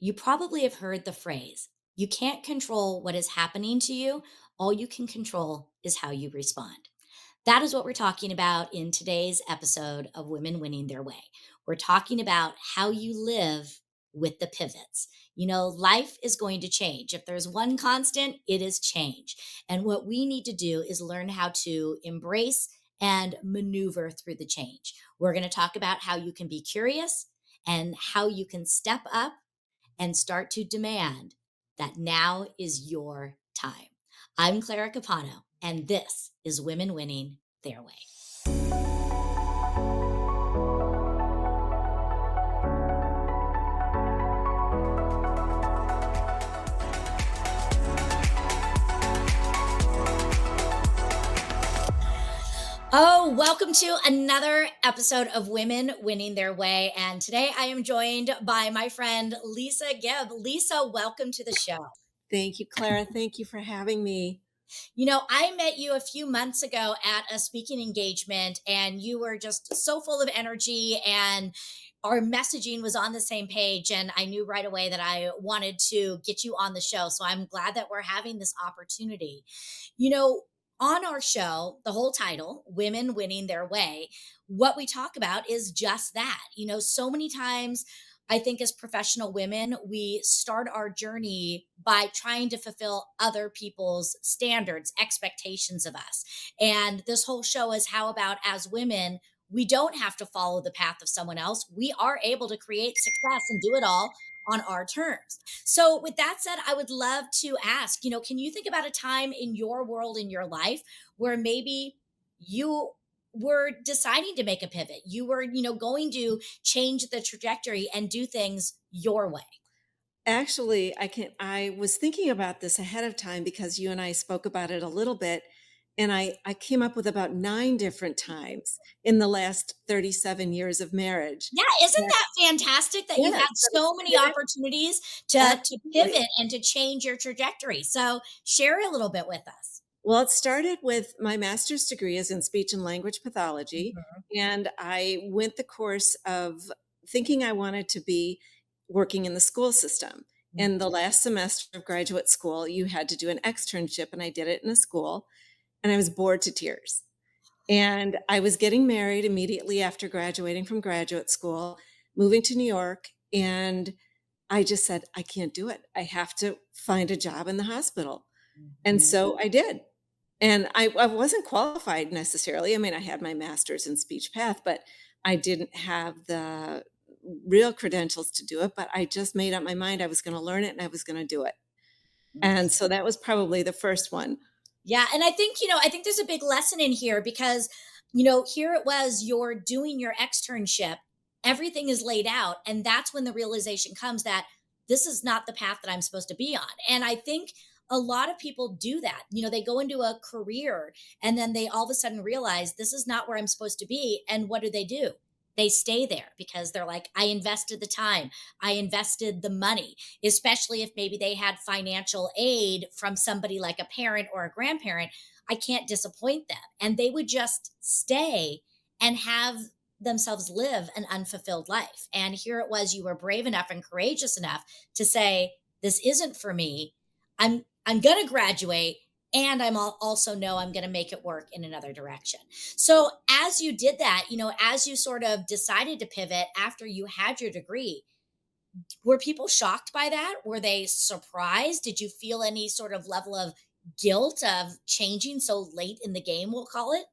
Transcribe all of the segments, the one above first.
You probably have heard the phrase, you can't control what is happening to you. All you can control is how you respond. That is what we're talking about in today's episode of Women Winning Their Way. We're talking about how you live with the pivots. Life is going to change. If there's one constant, it is change. And what we need to do is learn how to embrace and maneuver through the change. We're going to talk about how you can be curious and how you can step up and start to demand that now is your time. I'm Clara Capano, and this is Women Winning Their Way. Oh, welcome to another episode of Women Winning Their Way. And today I am joined by my friend Lisa Gibb. Lisa, welcome to the show. Thank you, Clara. Thank you for having me. I met you a few months ago at a speaking engagement, and you were just so full of energy, and our messaging was on the same page. And I knew right away that I wanted to get you on the show. So I'm glad that we're having this opportunity. You know, on our show, the whole title, Women Winning Their Way, what we talk about is just that. So many times I think as professional women, we start our journey by trying to fulfill other people's standards, expectations of us. And this whole show is how about as women, we don't have to follow the path of someone else. We are able to create success and do it all on our terms. So, with that said, I would love to ask, can you think about a time in your world, in your life, where maybe you were deciding to make a pivot? You were, going to change the trajectory and do things your way. Actually, I was thinking about this ahead of time because you and I spoke about it a little bit. And I came up with about 9 different times in the last 37 years of marriage. Yeah, isn't That- that fantastic that you Yes, had so many yes, opportunities to absolutely. pivot and to change your trajectory? So, share a little bit with us. Well, it started with my master's degree is in speech and language pathology. Mhm. And I went the course of thinking I wanted to be working in the school system. And the last semester of graduate school, you had to do an externship, and I did it in a school, and I was bored to tears. And I was getting married immediately after graduating from graduate school, moving to New York, and I just said, I can't do it. I have to find a job in the hospital. And Mhm. so I did. And I wasn't qualified necessarily. I mean, I had my master's in speech path, but I didn't have the real credentials to do it. But I just made up my mind I was going to learn it and I was going to do it. And so that was probably the first one. Yeah, and I think there's a big lesson in here because, here it was, you're doing your externship, everything is laid out, and that's when the realization comes that this is not the path that I'm supposed to be on. And I think a lot of people do that. They go into a career and then they all of a sudden realize this is not where I'm supposed to be. And what do? They stay there because they're like, I invested the time, I invested the money, especially if maybe they had financial aid from somebody like a parent or a grandparent. I can't disappoint them. And they would just stay and have themselves live an unfulfilled life. And here it was, you were brave enough and courageous enough to say, this isn't for me. I'm going to graduate, and also know I'm going to make it work in another direction. So as you did that, as you sort of decided to pivot after you had your degree, were people shocked by that? Were they surprised? Did you feel any sort of level of guilt of changing so late in the game, we'll call it?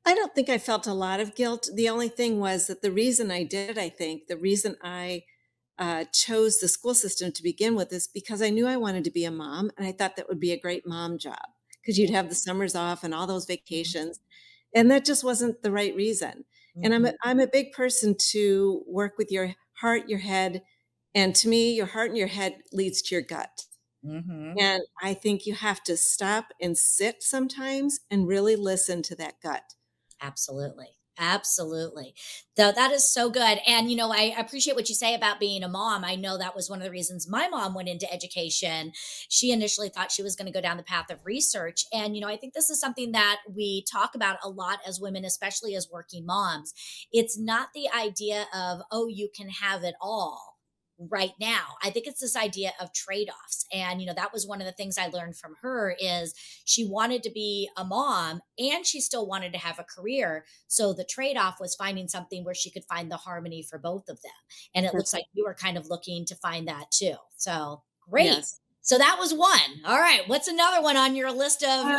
I don't think I felt a lot of guilt. The only thing was that the reason I did, I think, the reason I chose the school system to begin with is because I knew I wanted to be a mom. And I thought that would be a great mom job because you'd have the summers off and all those Mhm. vacations. And that just wasn't the right reason. And Mhm. I'm a big person to work with your heart, your head. And to me, your heart and your head leads to your gut. Mhm. And I think you have to stop and sit sometimes and really listen to that gut. Absolutely. Absolutely. Though that is so good. And, I appreciate what you say about being a mom. I know that was one of the reasons my mom went into education. She initially thought she was going to go down the path of research. And, I think this is something that we talk about a lot as women, especially as working moms. It's not the idea of, oh, you can have it all. right now. I think it's this idea of trade-offs. And that was one of the things I learned from her is she wanted to be a mom and she still wanted to have a career. So the trade-off was finding something where she could find the harmony for both of them. And it looks That's like you were kind of looking to find that too. So great. yes. So that was one. All right. What's another one on your list of,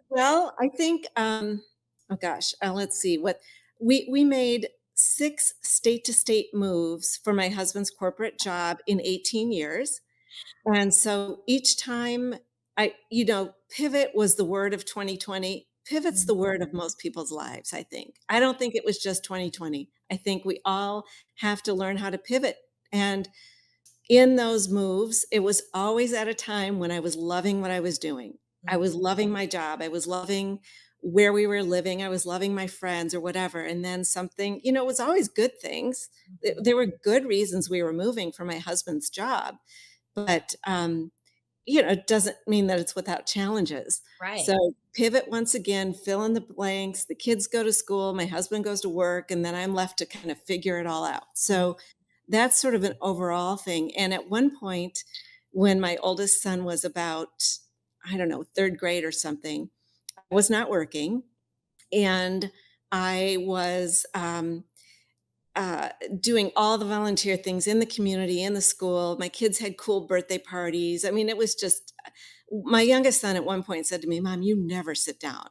Well, I think, oh gosh, let's see what we made 6 state to state moves for my husband's corporate job in 18 years. And so each time pivot was the word of 2020. Pivot's the word of most people's lives, I think. I don't think it was just 2020. I think we all have to learn how to pivot. And in those moves, it was always at a time when I was loving what I was doing. I was Mhm, loving my job. I was loving where we were living. I was loving my friends or whatever. And then something, it was always good things. mhm. There were good reasons we were moving for my husband's job. But it doesn't mean that it's without challenges. Right. So pivot once again, fill in the blanks. The kids go to school, my husband goes to work, and then I'm left to kind of figure it all out. Mm, So that's sort of an overall thing. And at one point, when my oldest son was about, I don't know, third grade or something, I was not working. And I was uh, doing all the volunteer things in the community, in the school. My kids had cool birthday parties. I mean, it was just my youngest son at one point said to me, "Mom, you never sit down."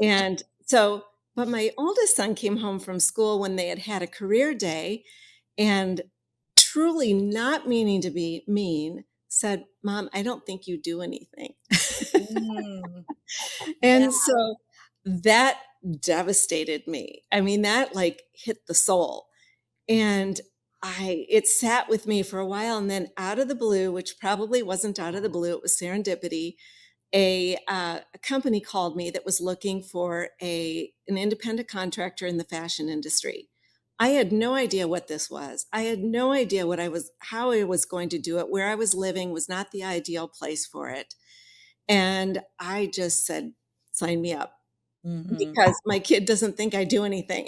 And so, but my oldest son came home from school when they had had a career day and truly not meaning to be mean, said, "Mom, I don't think you do anything." mm, yeah. And so that devastated me. I mean, that like hit the soul. And it sat with me for a while, and then out of the blue, which probably wasn't out of the blue, it was serendipity, a company called me that was looking for an independent contractor in the fashion industry. I had no idea what this was. I had no idea how I was going to do it. Where I was living was not the ideal place for it. And I just said, "Sign me up," Mhm, because my kid doesn't think I do anything.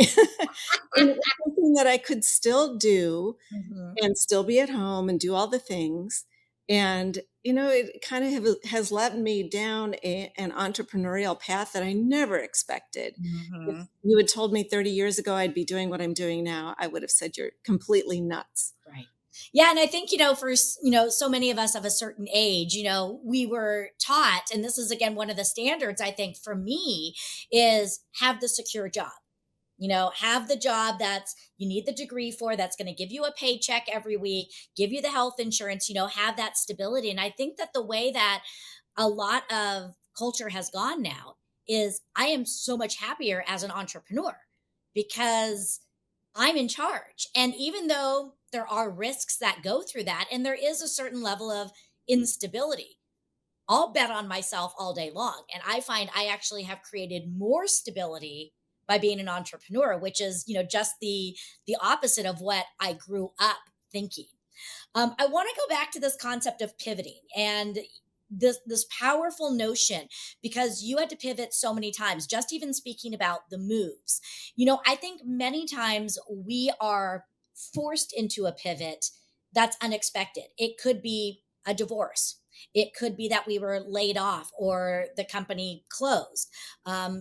And it was something that I could still do mhm, and still be at home and do all the things. And, it kind of has led me down an entrepreneurial path that I never expected. If mhm. you had told me 30 years ago I'd be doing what I'm doing now, I would have said you're completely nuts. Right. Yeah, and I think, for so many of us of a certain age, we were taught, and this is again one of the standards I think for me is have the secure job. Have the job that's you need the degree for, that's going to give you a paycheck every week, give you the health insurance, have that stability. And I think that the way that a lot of culture has gone now is I am so much happier as an entrepreneur because I'm in charge. And even though there are risks that go through that, and there is a certain level of instability, I'll bet on myself all day long. And I find I actually have created more stability by being an entrepreneur, which is, just the opposite of what I grew up thinking. I want to go back to this concept of pivoting and this powerful notion because you had to pivot so many times. Just even speaking about the moves, I think many times we are forced into a pivot that's unexpected. It could be a divorce. It could be that we were laid off or the company closed.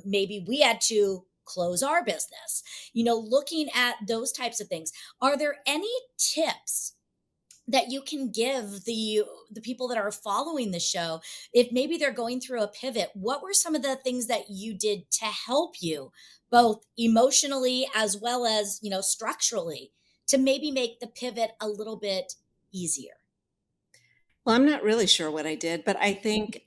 Maybe we had to close our business. Looking at those types of things, are there any tips that you can give the people that are following the show if maybe they're going through a pivot? What were some of the things that you did to help you both emotionally as well as structurally to maybe make the pivot a little bit easier? Well, I'm not really sure what I did, but I think,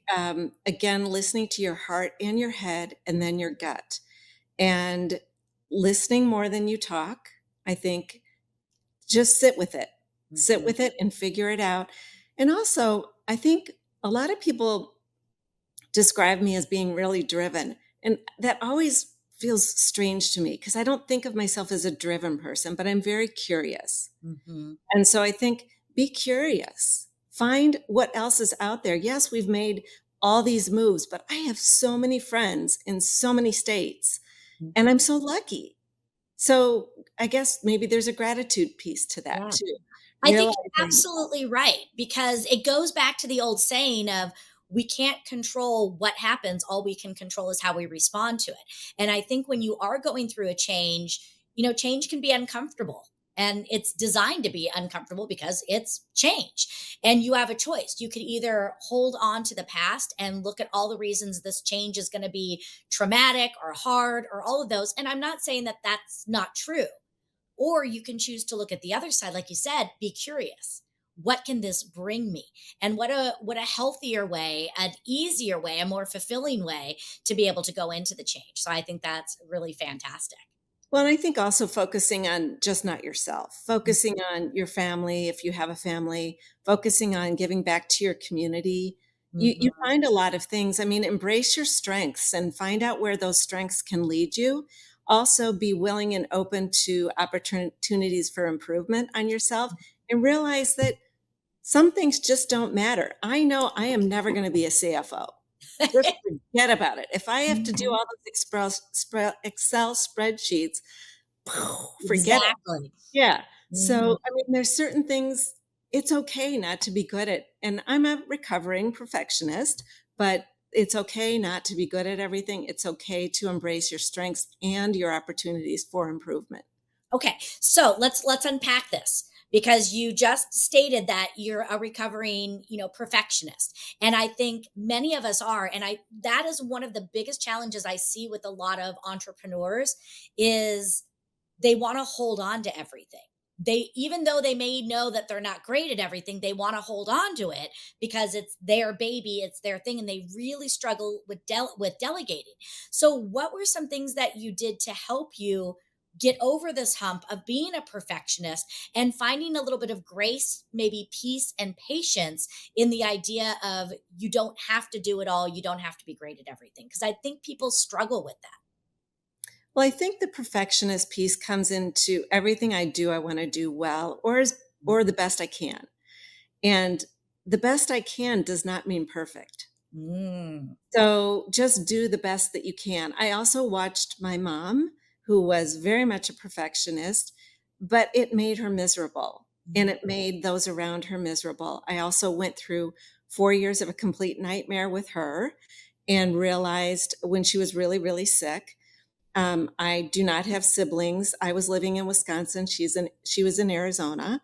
again, listening to your heart and your head and then your gut and listening more than you talk. I think just sit with it. Sit Mhm, with it and figure it out. And also, I think a lot of people describe me as being really driven, and that always feels strange to me because I don't think of myself as a driven person, but I'm very curious. mhm, And so I think be curious. Find what else is out there. Yes, we've made all these moves, but I have so many friends in so many states, and I'm mhm. so lucky. So I guess maybe there's a gratitude piece to that Yeah. too. I think Realize. things. absolutely right, because it goes back to the old saying of we can't control what happens, all we can control is how we respond to it. And I think when you are going through a change, change can be uncomfortable. And it's designed to be uncomfortable because it's change. And you have a choice. You could either hold on to the past and look at all the reasons this change is going to be traumatic or hard or all of those. And I'm not saying that that's not true. Or you can choose to look at the other side, like you said, be curious. What can this bring me? And what a healthier way, an easier way, a more fulfilling way to be able to go into the change. So I think that's really fantastic. Well, and I think also focusing on just not yourself, focusing on your family, if you have a family, focusing on giving back to your community. You Mhm. find a lot of things. I mean, embrace your strengths and find out where those strengths can lead you. Also, be willing and open to opportunities for improvement on yourself and realize that some things just don't matter. I know I am never going to be a CFO. Just forget about it. If I have to do Mhm. all those Excel spreadsheets, forget it. Exactly. Yeah. Mhm. So, I mean, there's certain things it's okay not to be good at, and I'm a recovering perfectionist, but it's okay not to be good at everything. It's okay to embrace your strengths and your opportunities for improvement. Okay, so let's unpack this because you just stated that you're a recovering, perfectionist. And I think many of us are, and I that is one of the biggest challenges I see with a lot of entrepreneurs is they want to hold on to everything. They, even though they may know that they're not great at everything, they want to hold on to it because it's their baby, it's their thing, and they really struggle with with delegating. So what were some things that you did to help you get over this hump of being a perfectionist and finding a little bit of grace, maybe peace and patience in the idea of you don't have to do it all, you don't have to be great at everything? Because I think people struggle with that. Well, I think the perfectionist piece comes into everything I do, I want to do well or the best I can. And the best I can does not mean perfect. Mm. So just do the best that you can. I also watched my mom, who was very much a perfectionist, but it made her miserable and Mhm. it made those around her miserable. I also went through 4 years of a complete nightmare with her and realized when she was really, really sick. I do not have siblings. I was living in Wisconsin. She was in Arizona,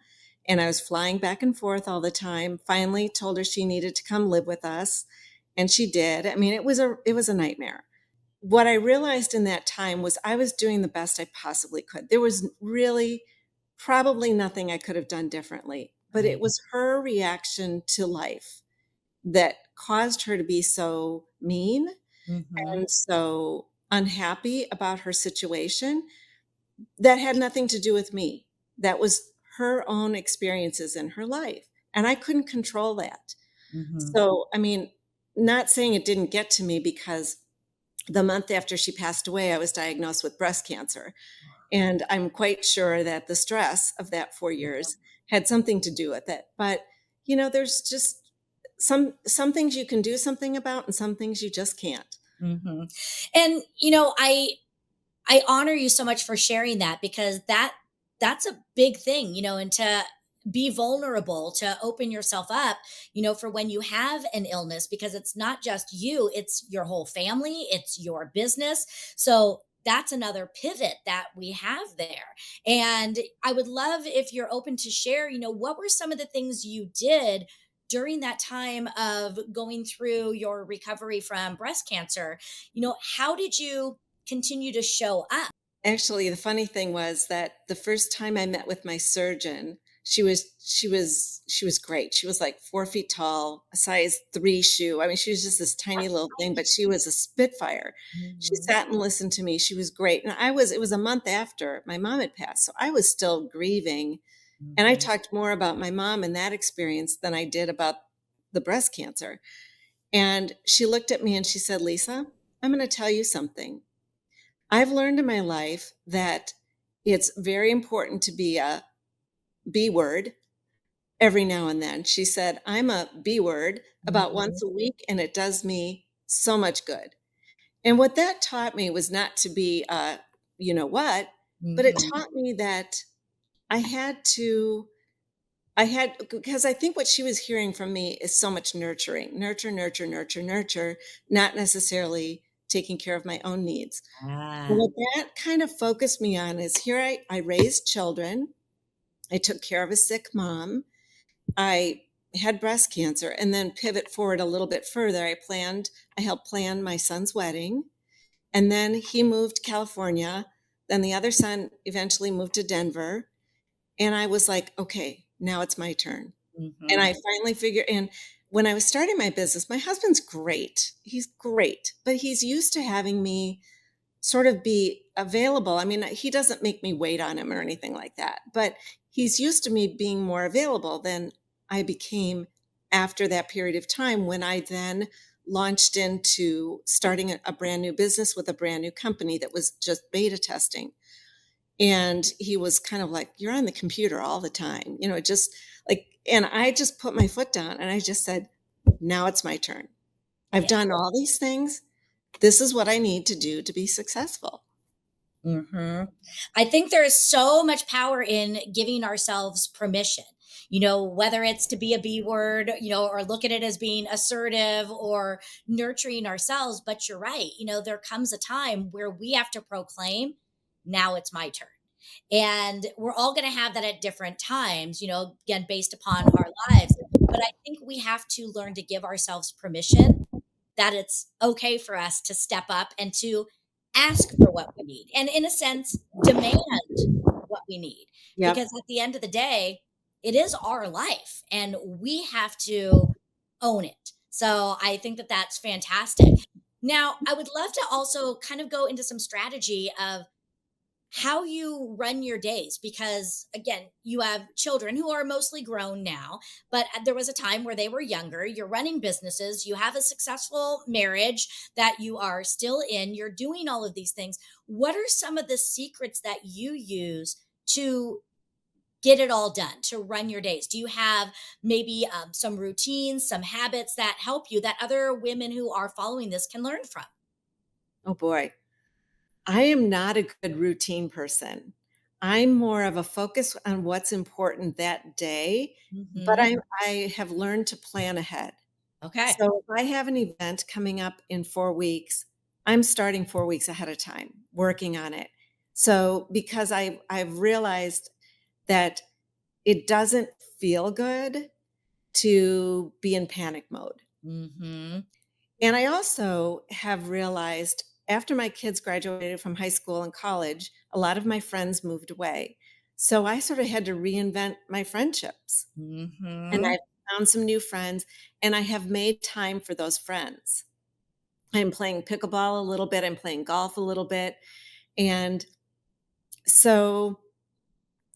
and I was flying back and forth all the time. Finally, told her she needed to come live with us, and she did. I mean, it was a nightmare. What I realized in that time was I was doing the best I possibly could. There was really probably nothing I could have done differently, but it Right. was her reaction to life that caused her to be so mean Mhm. and so unhappy about her situation. That had nothing to do with me. That was her own experiences in her life, and I couldn't control that. Mhm. So, I mean, not saying it didn't get to me because the month after she passed away, I was diagnosed with breast cancer, and I'm quite sure that the stress of that 4 years had something to do with it. But, there's just some things you can do something about and some things you just can't. Mhm. And I honor you so much for sharing that because that's a big thing, and to be vulnerable, to open yourself up, for when you have an illness because it's not just you, it's your whole family, it's your business. So that's another pivot that we have there. And I would love if you're open to share, what were some of the things you did during that time of going through your recovery from breast cancer? How did you continue to show up? Actually, the funny thing was that the first time I met with my surgeon, she was great. She was like 4 feet tall, a size 3 shoe. I mean, she was just this tiny little thing, but she was a spitfire. She Mhm, sat and listened to me. She was great. And it was a month after my mom had passed. So I was still grieving. And I mhm, talked more about my mom and that experience than I did about the breast cancer. And she looked at me and she said, Lisa, I'm going to tell you something. I've learned in my life that it's very important to be a B word every now and then. She said, I'm a B word about mhm, once a week, and it does me so much good. And what that taught me was not to be, you know what, but it mhm, taught me that I had to I had because I think what she was hearing from me is so much nurturing, nurture, nurture, nurture, nurture, not necessarily taking care of my own needs. And Ah. what that kind of focused me on is here I raised children. I took care of a sick mom. I had breast cancer and then pivot forward a little bit further. I helped plan my son's wedding. And then he moved to California. Then the other son eventually moved to Denver. And I was like, okay, now it's my turn. And Mhm. I finally figured and when I was starting my business, my husband's great. He's great, but he's used to having me sort of be available. I mean, he doesn't make me wait on him or anything like that, but he's used to me being more available than I became after that period of time when I then launched into starting a brand new business with a brand new company that was just beta testing. And he was kind of like, "You're on the computer all the time." Just like, and I just put my foot down and I just said, "Now it's my turn. I've Yeah. done all these things. This is what I need to do to be successful." Mhm. I think there is so much power in giving ourselves permission. Whether it's to be a B word, or look at it as being assertive or nurturing ourselves. But you're right. There comes a time where we have to proclaim, now it's my turn. And we're all going to have that at different times, again, based upon our lives. But I think we have to learn to give ourselves permission that it's okay for us to step up and to ask for what we need and, in a sense, demand what we need. Yep. Because at the end of the day, it is our life and we have to own it. So I think that that's fantastic. Now, I would love to also kind of go into some strategy of how you run your days, because again, you have children who are mostly grown now, but there was a time where they were younger. You're running businesses, you have a successful marriage that you are still in, you're doing all of these things. What are some of the secrets that you use to get it all done, to run your days? Do you have maybe some routines, some habits that help you that other women who are following this can learn from? Oh boy. I am not a good routine person. I'm more of a focus on what's important that day, but Hmm. I have learned to plan ahead. Okay. So if I have an event coming up in 4 weeks, I'm starting 4 weeks ahead of time, working on it. So because I've realized that it doesn't feel good to be in panic mode. Hmm. And I also have realized after my kids graduated from high school and college, a lot of my friends moved away. So I sort of had to reinvent my friendships. And Hmm. I've found some new friends and I have made time for those friends. I'm playing pickleball a little bit, I'm playing golf a little bit. And so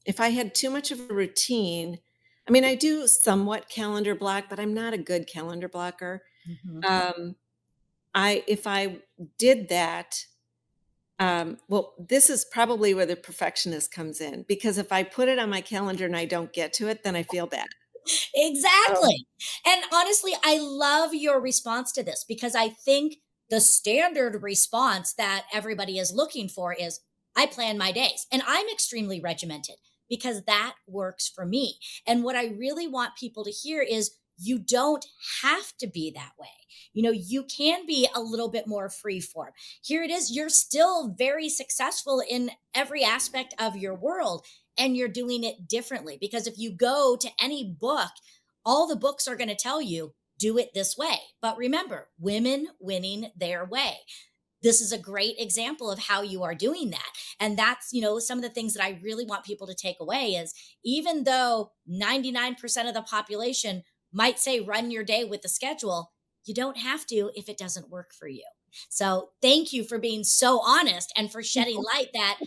if I had too much of a routine, I mean, I do somewhat calendar block, but I'm not a good calendar blocker. Hmm. Um, if I did that, well, this is probably where the perfectionist comes in because if I put it on my calendar and I don't get to it, then I feel bad. Oh, Exactly. And honestly, I love your response to this because I think the standard response that everybody is looking for is I plan my days and I'm extremely regimented because that works for me. And what I really want people to hear is you don't have to be that way. You can be a little bit more free form. Here it is. You're still very successful in every aspect of your world and you're doing it differently. Because if you go to any book, all the books are going to tell you, do it this way. But remember, women winning their way. This is a great example of how you are doing that. And that's, some of the things that I really want people to take away is even though 99% of the population might say run your day with the schedule, you don't have to if it doesn't work for you. So thank you for being so honest and for shedding light that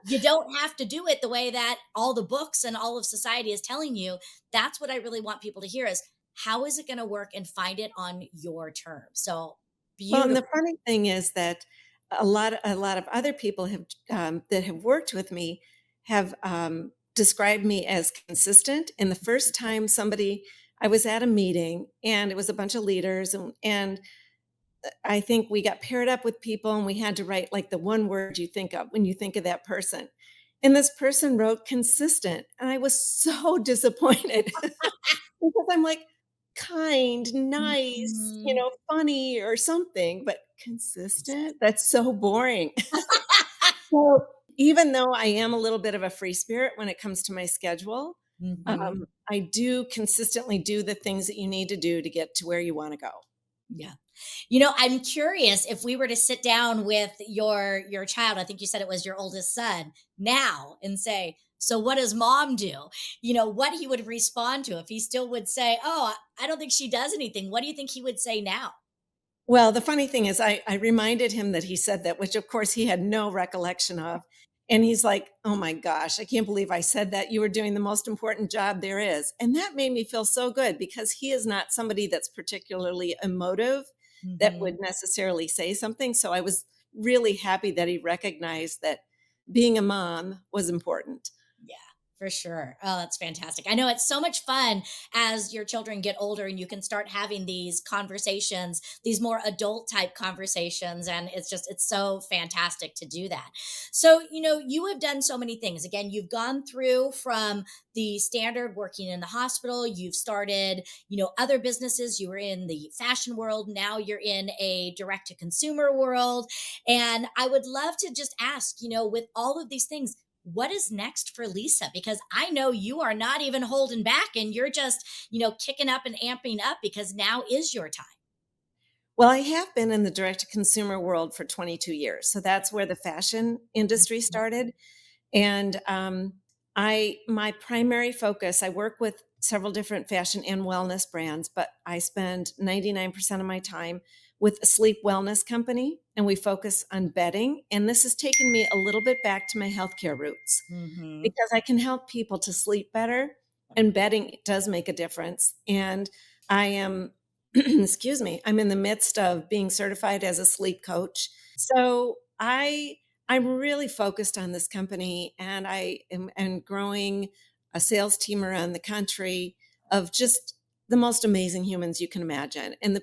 you don't have to do it the way that all the books and all of society is telling you. That's what I really want people to hear is how is it going to work and find it on your terms. So well, and beautiful. the funny thing is that a lot of other people have that have worked with me have described me as consistent. And the first time I was at a meeting and it was a bunch of leaders and I think we got paired up with people and we had to write like the one word you think of when you think of that person. And this person wrote consistent, and I was so disappointed because I'm like, kind, nice, Mhm. funny or something, but consistent? That's so boring. So, even though I am a little bit of a free spirit when it comes to my schedule, Mhm. I do consistently do the things that you need to do to get to where you wanna go. Yeah. I'm curious if we were to sit down with your child, I think you said it was your oldest son, now and say, "So what does mom do?" What he would respond to if he still would say, "Oh, I don't think she does anything." What do you think he would say now? Well, the funny thing is I reminded him that he said that, which of course he had no recollection of, and he's like, "Oh my gosh, I can't believe I said that. You were doing the most important job there is." And that made me feel so good because he is not somebody that's particularly emotive that would Mhm. necessarily say something, so I was really happy that he recognized that being a mom was important. Yeah, for sure. Oh, that's fantastic. I know it's so much fun as your children get older and you can start having these conversations, these more adult type conversations. And it's so fantastic to do that. So, you have done so many things. Again, you've gone through from the standard working in the hospital, you've started, other businesses, you were in the fashion world, now you're in a direct to consumer world. And I would love to just ask, with all of these things, what is next for Lisa? Because I know you are not even holding back and you're just, kicking up and amping up because now is your time. Well, I have been in the direct to consumer world for 22 years, so that's where the fashion industry Mhm. started. And, my primary focus, I work with several different fashion and wellness brands, but I spend 99% of my time with a sleep wellness company, and we focus on bedding, and this has taken me a little bit back to my healthcare roots Mhm. because I can help people to sleep better, and bedding does make a difference. And I am, excuse me, I'm in the midst of being certified as a sleep coach. So I'm really focused on this company, and I am growing a sales team around the country of just the most amazing humans you can imagine. And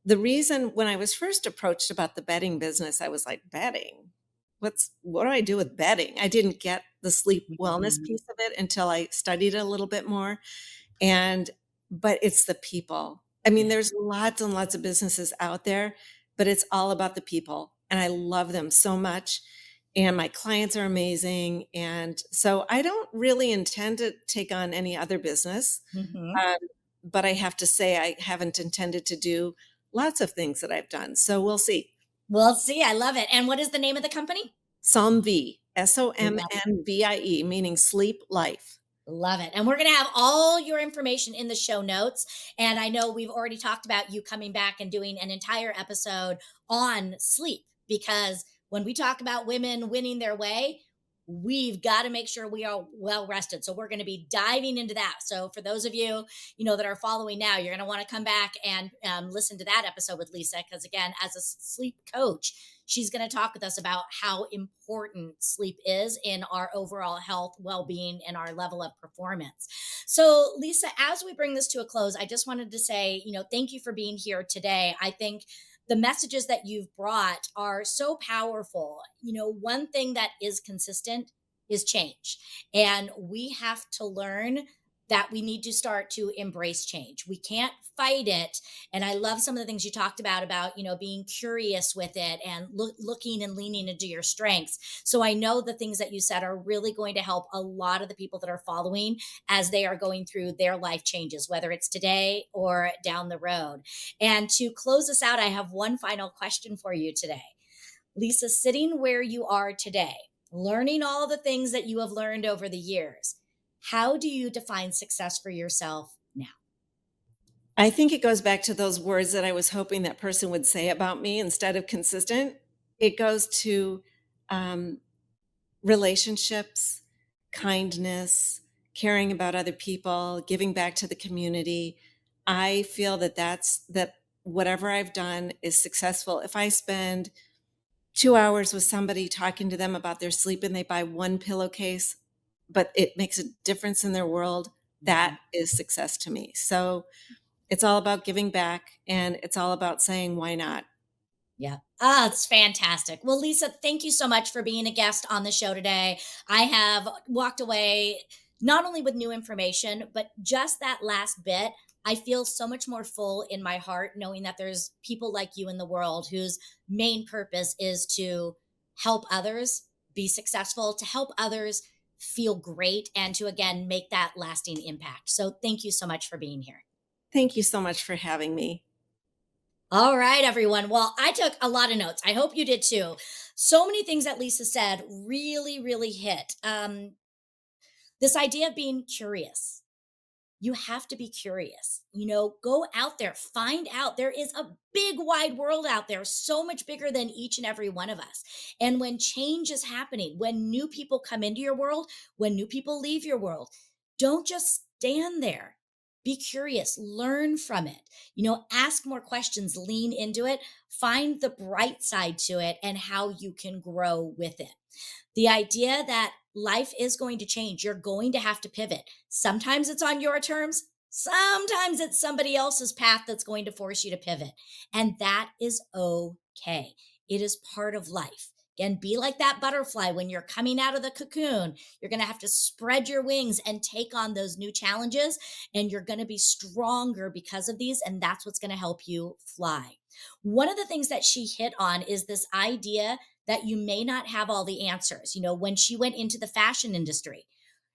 the reason when I was first approached about the bedding business, I was like, bedding? What do I do with bedding? I didn't get the sleep wellness Mhm. piece of it until I studied it a little bit more. And but it's the people. I mean, Yeah. there's lots and lots of businesses out there, but it's all about the people, and I love them so much, and my clients are amazing, and so I don't really intend to take on any other business, Mhm. um, but I have to say I haven't intended to do lots of things that I've done, so we'll see. Well, see, I love it. And what is the name of the company? Somnvie, Love Somnvie, meaning sleep life. Love it. And we're going to have all your information in the show notes. And I know we've already talked about you coming back and doing an entire episode on sleep because when we talk about women winning their way, we've got to make sure we are well rested. So we're going to be diving into that. So for those of you, that are following now, you're going to want to come back and listen to that episode with Lisa because again, as a sleep coach, she's going to talk with us about how important sleep is in our overall health, well being, and our level of performance. So, Lisa, as we bring this to a close, I just wanted to say, thank you for being here today. I think the messages that you've brought are so powerful. One thing that is consistent is change. And we have to learn that we need to start to embrace change. We can't fight it. And I love some of the things you talked about, being curious with it and looking and leaning into your strengths. So I know the things that you said are really going to help a lot of the people that are following as they are going through their life changes, whether it's today or down the road. And to close us out, I have one final question for you today. Lisa, sitting where you are today, learning all the things that you have learned over the years, how do you define success for yourself now? I think it goes back to those words that I was hoping that person would say about me instead of consistent. It goes to um, relationships, kindness, caring about other people, giving back to the community. I feel that that whatever I've done is successful. If I spend 2 hours with somebody talking to them about their sleep and they buy one pillowcase, but it makes a difference in their world, Mhm. that is success to me. So it's all about giving back and it's all about saying, why not? Yeah. Ah, it's fantastic. Well, Lisa, thank you so much for being a guest on the show today. I have walked away not only with new information, but just that last bit. I feel so much more full in my heart knowing that there's people like you in the world whose main purpose is to help others be successful, to help others feel great, and to again make that lasting impact. So, thank you so much for being here. Thank you so much for having me. All right, everyone. Well, I took a lot of notes. I hope you did too. So many things that Lisa said really, really hit. This idea of being curious. You have to be curious. Go out there, find out. There is a big, wide world out there, so much bigger than each and every one of us. And when change is happening, when new people come into your world, when new people leave your world, don't just stand there. Be curious, learn from it. Ask more questions, lean into it, find the bright side to it and how you can grow with it. The idea that life is going to change, you're going to have to pivot. Sometimes it's on your terms, sometimes it's somebody else's path that's going to force you to pivot. And that is okay. It is part of life. Again, be like that butterfly when you're coming out of the cocoon. You're going to have to spread your wings and take on those new challenges, and you're going to be stronger because of these. And that's what's going to help you fly. One of the things that she hit on is this idea that you may not have all the answers. When she went into the fashion industry,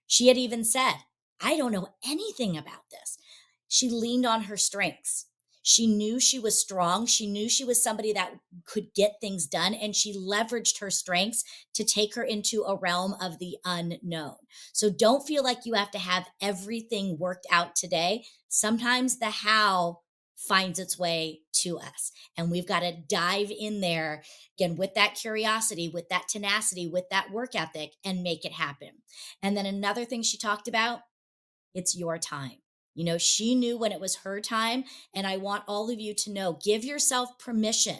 she had even said, I don't know anything about this. She leaned on her strengths. She knew she was strong. She knew she was somebody that could get things done, and she leveraged her strengths to take her into a realm of the unknown. So don't feel like you have to have everything worked out today. Sometimes the how finds its way to us, and we've got to dive in there again with that curiosity, with that tenacity, with that work ethic, and make it happen. And then another thing she talked about, it's your time. She knew when it was her time. And I want all of you to know, give yourself permission,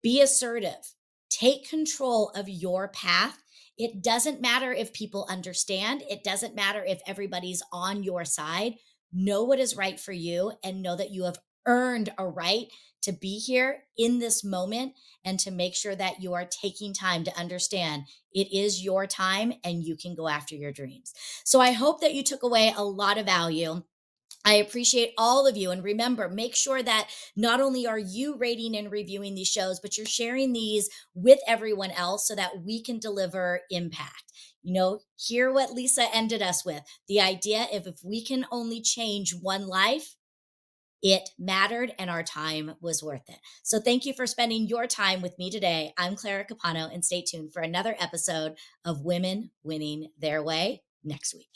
be assertive, take control of your path. It doesn't matter if people understand, it doesn't matter if everybody's on your side. Know what is right for you and know that you have earned a right to be here in this moment and to make sure that you are taking time to understand it is your time and you can go after your dreams. So I hope that you took away a lot of value. I appreciate all of you. And remember, make sure that not only are you rating and reviewing these shows, but you're sharing these with everyone else so that we can deliver impact. Hear what Lisa ended us with, the idea if we can only change one life, it mattered and our time was worth it. So thank you for spending your time with me today. I'm Clara Capano, and stay tuned for another episode of Women Winning Their Way next week.